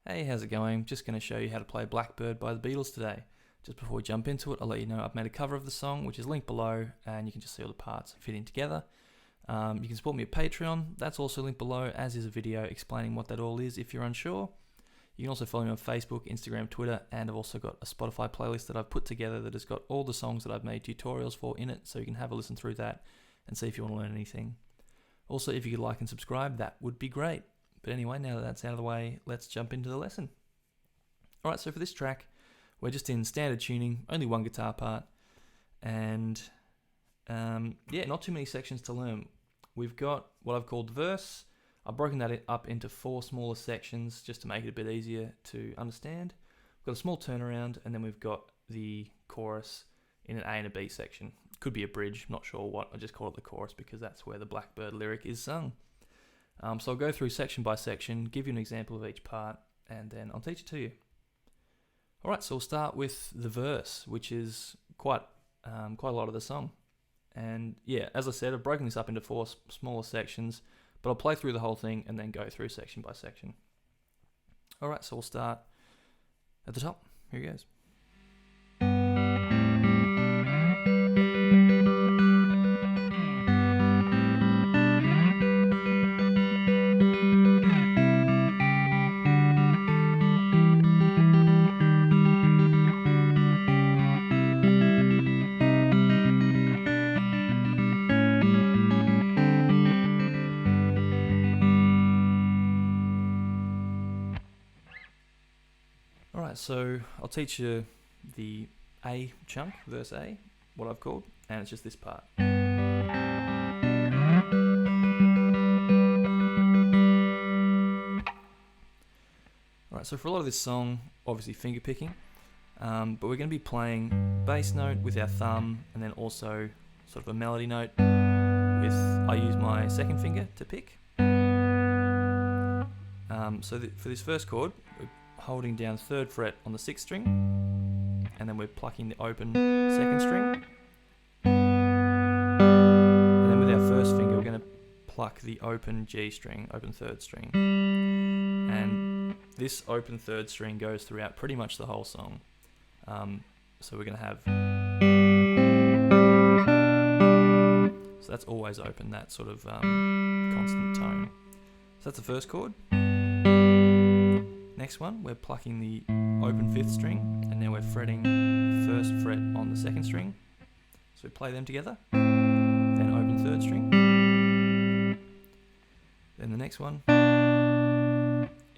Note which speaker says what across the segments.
Speaker 1: Hey, how's it going? Just going to show you how to play Blackbird by the Beatles today. Just before we jump into it, I'll let you know I've made a cover of the song, which is linked below, and you can just see all the parts fitting together. You can support me at Patreon, that's also linked below, as is a video explaining what that all is if you're unsure. You can also follow me on Facebook, Instagram, Twitter, and I've also got a Spotify playlist that I've put together that has got all the songs that I've made tutorials for in it, so you can have a listen through that and see if you want to learn anything. Also, if you could like and subscribe, that would be great. But anyway, now that that's out of the way, let's jump into the lesson. Alright, so for this track, we're just in standard tuning, only one guitar part, and not too many sections to learn. We've got what I've called the verse. I've broken that up into 4 smaller sections just to make it a bit easier to understand. We've got a small turnaround, and then we've got the chorus in an A and a B section. Could be a bridge, not sure what, I just call it the chorus because that's where the Blackbird lyric is sung. So I'll go through section by section, give you an example of each part, and then I'll teach it to you. Alright, so we'll start with the verse, which is quite a lot of the song. And yeah, as I said, I've broken this up into 4 smaller sections, but I'll play through the whole thing and then go through section by section. Alright, so we'll start at the top. Here it goes. Alright, so I'll teach you the A chunk, verse A, what I've called, and it's just this part. Alright, so for a lot of this song, obviously finger picking, but we're going to be playing bass note with our thumb, and then also sort of a melody note with, I use my second finger to pick. For this first chord, we're holding down 3rd fret on the 6th string, and then we're plucking the open 2nd string, and then with our first finger we're going to pluck the open G string, open 3rd string, and this open 3rd string goes throughout pretty much the whole song. So we're going to have, so that's always open, that sort of constant tone. So that's the first chord. Next one, we're plucking the open 5th string, and now we're fretting 1st fret on the 2nd string. So we play them together, then open 3rd string. Then the next one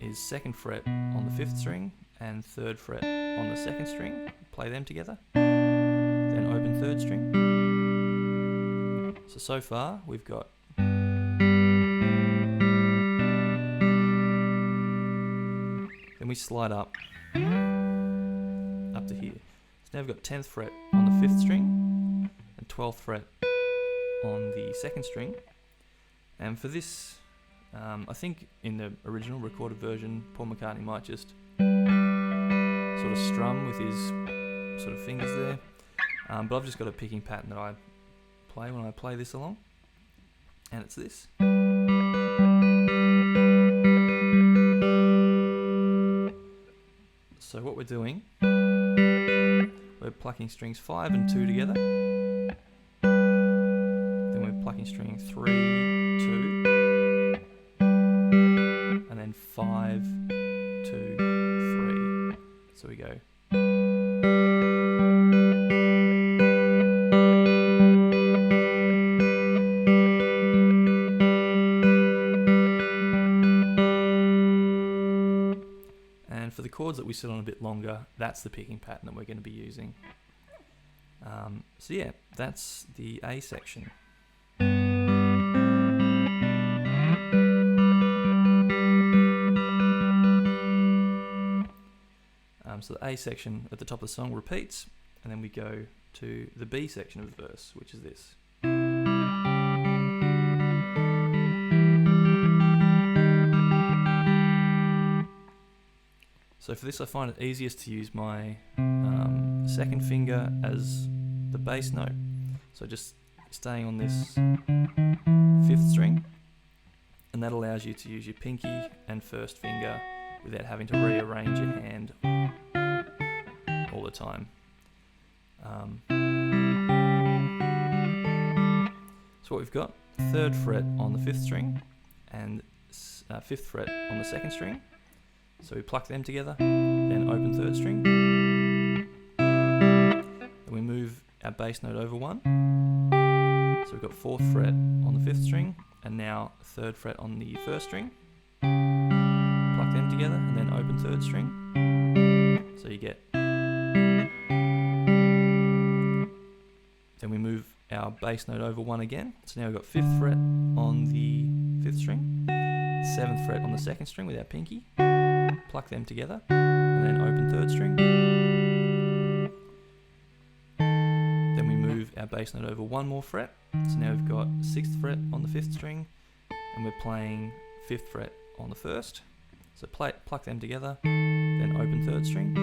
Speaker 1: is 2nd fret on the 5th string, and 3rd fret on the 2nd string. Play them together, then open 3rd string. So far we've got then we slide up to here. So now we've got 10th fret on the 5th string and 12th fret on the 2nd string. And for this, I think in the original recorded version, Paul McCartney might just sort of strum with his sort of fingers there. But I've just got a picking pattern that I play when I play this along. And it's this. So what we're doing, we're plucking strings 5 and 2 together, then we're plucking string 3, 2, and then 5, 2, 3. So we go. For the chords that we sit on a bit longer, that's the picking pattern that we're going to be using. So yeah, that's the A section. So the A section at the top of the song repeats, and then we go to the B section of the verse, which is this. So for this I find it easiest to use my 2nd finger as the bass note. So just staying on this 5th string, and that allows you to use your pinky and 1st finger without having to rearrange your hand all the time. So what we've got, 3rd fret on the 5th string and 5th fret on the 2nd string. So we pluck them together, then open 3rd string. Then we move our bass note over 1. So we've got 4th fret on the 5th string and now 3rd fret on the 1st string. Pluck them together and then open 3rd string. So you get. Then we move our bass note over 1 again. So now we've got 5th fret on the 5th string, 7th fret on the 2nd string with our pinky. Pluck them together and then open 3rd string. Then we move our bass note over 1 more fret. So now we've got 6th fret on the 5th string and we're playing 5th fret on the 1st. So pluck them together, then open 3rd string.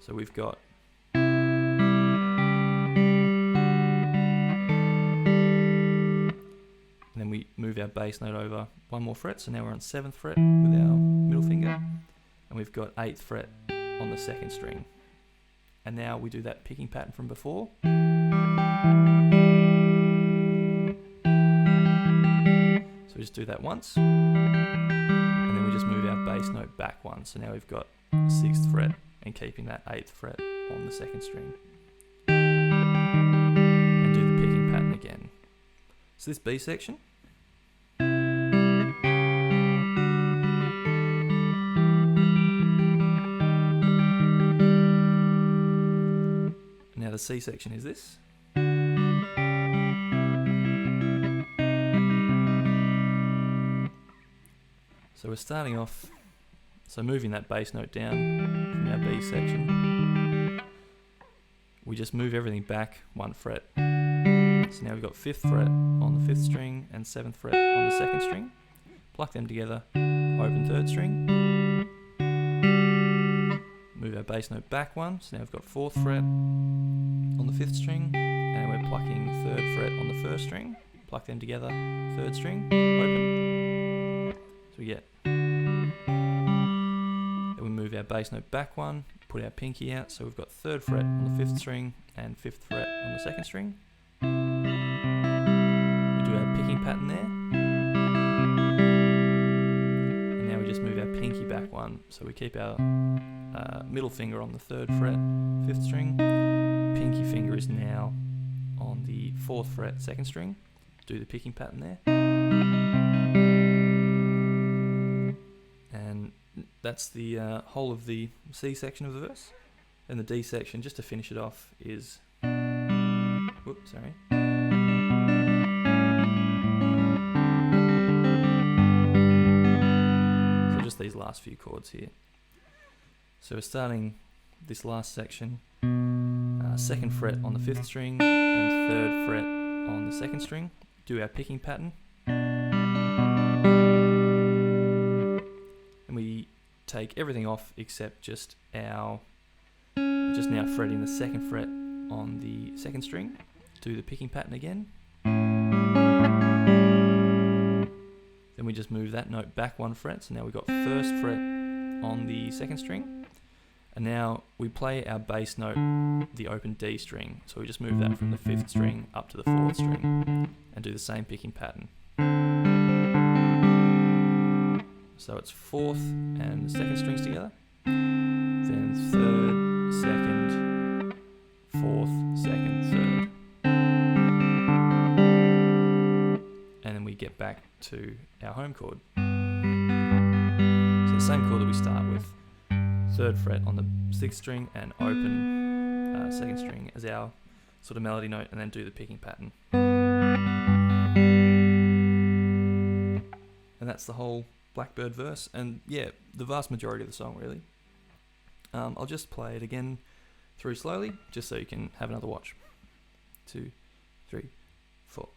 Speaker 1: So we've got. And then we move our bass note over 1 more fret, so now we're on 7th fret with our middle finger, and we've got 8th fret on the 2nd string. And now we do that picking pattern from before. So we just do that once, and then we just move our bass note back 1. So now we've got 6th fret and keeping that 8th fret on the 2nd string. And do the picking pattern again. So this B section. Now the C section is this. So we're starting off, so moving that bass note down from our B section. We just move everything back 1 fret. So now we've got 5th fret on the 5th string and 7th fret on the 2nd string. Pluck them together, open 3rd string. Move our bass note back 1. So now we've got 4th fret on the 5th string and we're plucking 3rd fret on the 1st string. Pluck them together, 3rd string, open. So we get. Then we move our bass note back 1, put our pinky out. So we've got 3rd fret on the 5th string and 5th fret on the 2nd string. Picking pattern there, and now we just move our pinky back 1, so we keep our middle finger on the 3rd fret, 5th string, pinky finger is now on the 4th fret, 2nd string, do the picking pattern there, and that's the whole of the C section of the verse. And the D section, just to finish it off, is, whoops, sorry. These last few chords here. So we're starting this last section, 2nd fret on the 5th string and 3rd fret on the 2nd string. Do our picking pattern, and we take everything off except just now fretting the 2nd fret on the 2nd string. Do the picking pattern again. Then we just move that note back 1 fret, so now we've got 1st fret on the 2nd string, and now we play our bass note, the open D string, so we just move that from the 5th string up to the 4th string, and do the same picking pattern. So it's 4th and the 2nd strings together, then 3rd, 2nd, 4th, 2nd, 3rd. And then we get back to our home chord. So the same chord that we start with, 3rd fret on the 6th string and open 2nd string as our sort of melody note, and then do the picking pattern. And that's the whole Blackbird verse, and yeah, the vast majority of the song really. I'll just play it again through slowly, just so you can have another watch. 2, 3, 4.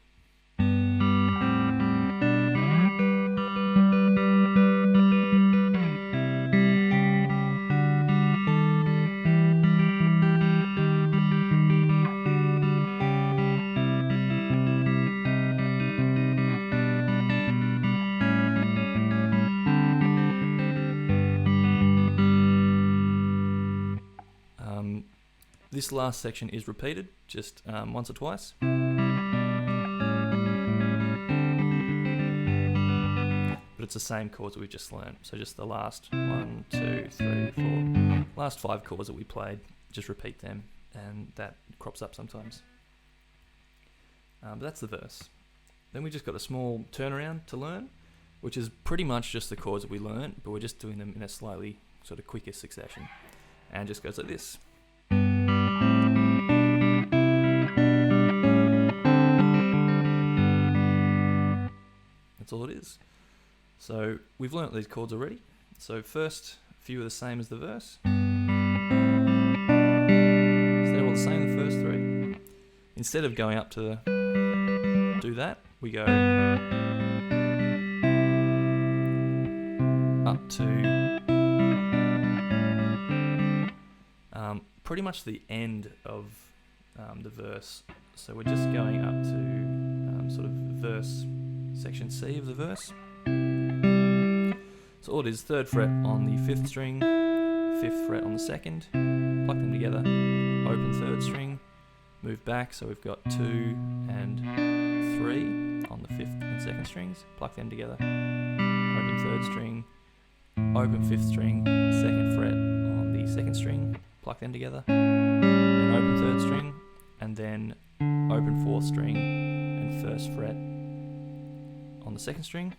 Speaker 1: This last section is repeated just once or twice. But it's the same chords that we've just learned. So just the last 1, 2, 3, 4, last 5 chords that we played, just repeat them, and that crops up sometimes. But that's the verse. Then we just got a small turnaround to learn, which is pretty much just the chords that we learned, but we're just doing them in a slightly sort of quicker succession. And it just goes like this. That's all it is. So we've learnt these chords already. So first few are the same as the verse. So they're all the same, the first 3. Instead of going up to do that, we go up to pretty much the end of the verse. So we're just going up to sort of verse, section C of the verse. So all it is, 3rd fret on the 5th string, 5th fret on the 2nd, pluck them together, open 3rd string, move back, so we've got 2 and 3 on the 5th and 2nd strings, pluck them together, open 3rd string, open 5th string, 2nd fret on the 2nd string, pluck them together, then open 3rd string, and then open 4th string and 1st fret on the 2nd string.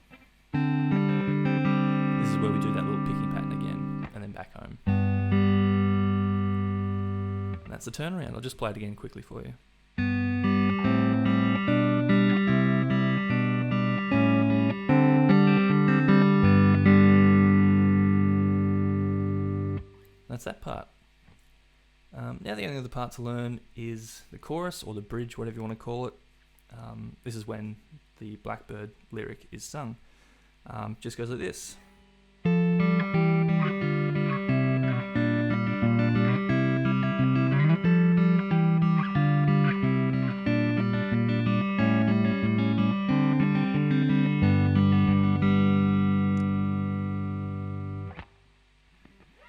Speaker 1: This is where we do that little picking pattern again, and then back home. And that's the turnaround. I'll just play it again quickly for you. That's that part. Now the only other part to learn is the chorus, or the bridge, whatever you want to call it. This is when the Blackbird lyric is sung. Just goes like this.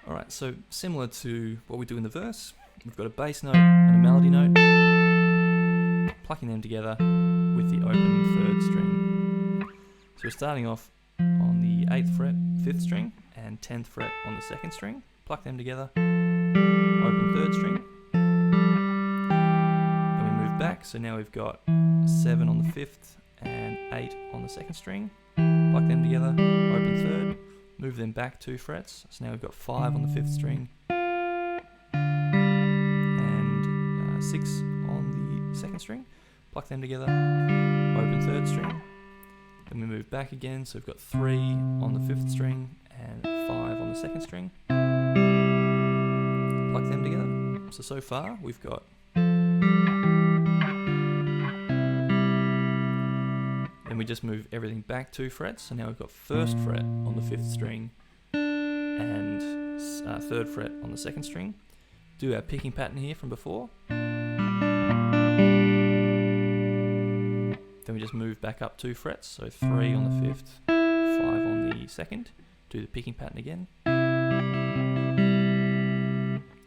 Speaker 1: Alright, so similar to what we do in the verse, we've got a bass note and a melody note, plucking them together with the open 3rd string. So we're starting off on the 8th fret, 5th string, and 10th fret on the 2nd string, pluck them together, open 3rd string, then we move back, so now we've got 7 on the 5th and 8 on the 2nd string, pluck them together, open 3rd, move them back 2 frets, so now we've got 5 on the 5th string, and 6 on the 2nd string, pluck them together, open 3rd string, then we move back again, so we've got 3 on the 5th string and 5 on the 2nd string, pluck them together. So far we've got then we just move everything back 2 frets, so now we've got 1st fret on the 5th string and 3rd fret on the 2nd string. Do our picking pattern here from before. Then we just move back up 2 frets, so 3 on the 5th, 5 on the 2nd. Do the picking pattern again.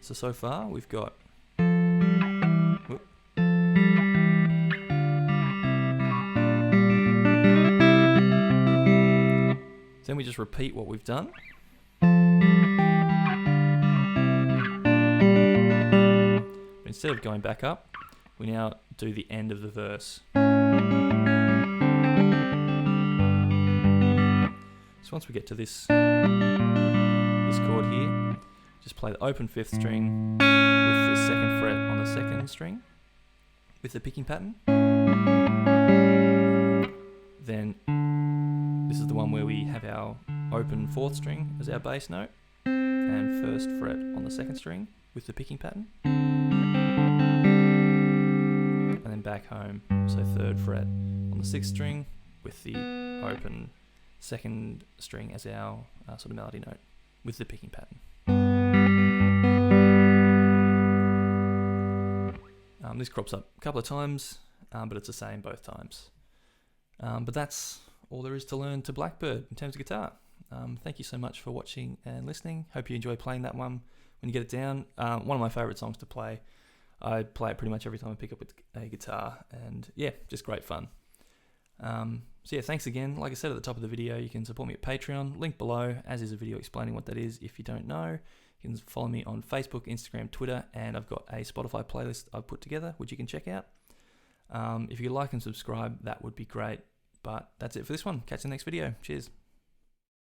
Speaker 1: So far we've got then we just repeat what we've done. But instead of going back up, we now do the end of the verse. So once we get to this chord here, just play the open 5th string with the 2nd fret on the 2nd string with the picking pattern. Then this is the one where we have our open 4th string as our bass note and 1st fret on the 2nd string with the picking pattern. And then back home, so 3rd fret on the 6th string with the open 2nd string as our sort of melody note with the picking pattern. This crops up a couple of times, but it's the same both times. But that's all there is to learn to Blackbird in terms of guitar. Thank you so much for watching and listening. Hope you enjoy playing that one when you get it down. One of my favourite songs to play. I play it pretty much every time I pick up a guitar, and yeah, just great fun. So yeah, thanks again. Like I said at the top of the video, you can support me at Patreon, link below, as is a video explaining what that is if you don't know. You can follow me on Facebook, Instagram, Twitter, and I've got a Spotify playlist I've put together, which you can check out. If you like and subscribe, that would be great. But that's it for this one. Catch you in the next video. Cheers.